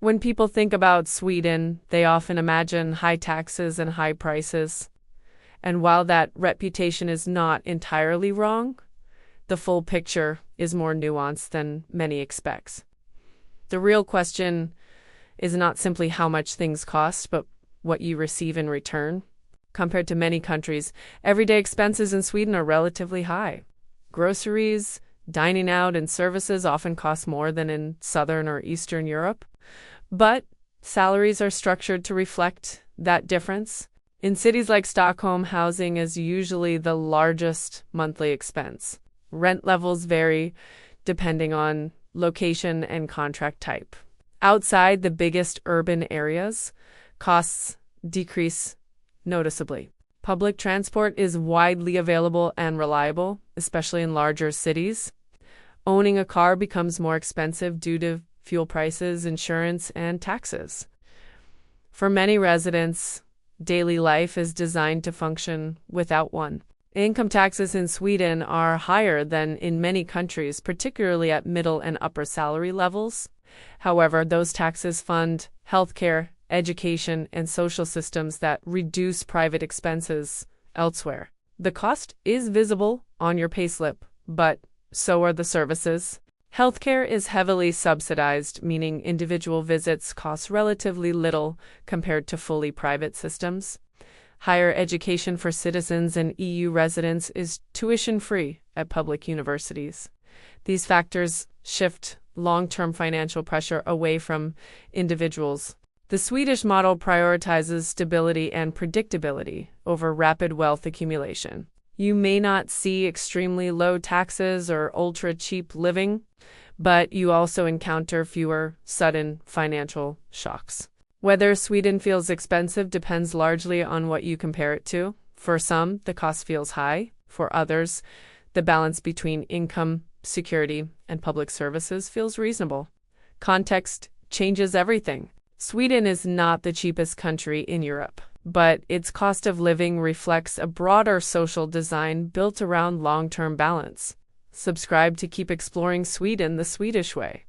When people think about Sweden, they often imagine high taxes and high prices. And while that reputation is not entirely wrong, the full picture is more nuanced than many expect. The real question is not simply how much things cost, but what you receive in return. Compared to many countries, everyday expenses in Sweden are relatively high. Groceries, dining out, and services often cost more than in Southern or Eastern Europe. But salaries are structured to reflect that difference. In cities like Stockholm, housing is usually the largest monthly expense. Rent levels vary depending on location and contract type. Outside the biggest urban areas, costs decrease noticeably. Public transport is widely available and reliable, especially in larger cities. Owning a car becomes more expensive due to fuel prices, insurance, and taxes. For many residents, daily life is designed to function without one. Income taxes in Sweden are higher than in many countries, particularly at middle and upper salary levels. However, those taxes fund healthcare, education, and social systems that reduce private expenses elsewhere. The cost is visible on your payslip, but so are the services. Healthcare is heavily subsidized, meaning individual visits cost relatively little compared to fully private systems. Higher education for citizens and EU residents is tuition-free at public universities. These factors shift long-term financial pressure away from individuals. The Swedish model prioritizes stability and predictability over rapid wealth accumulation. You may not see extremely low taxes or ultra-cheap living, but you also encounter fewer sudden financial shocks. Whether Sweden feels expensive depends largely on what you compare it to. For some, the cost feels high. For others, the balance between income, security, and public services feels reasonable. Context changes everything. Sweden is not the cheapest country in Europe, but its cost of living reflects a broader social design built around long-term balance. Subscribe to keep exploring Sweden the Swedish way.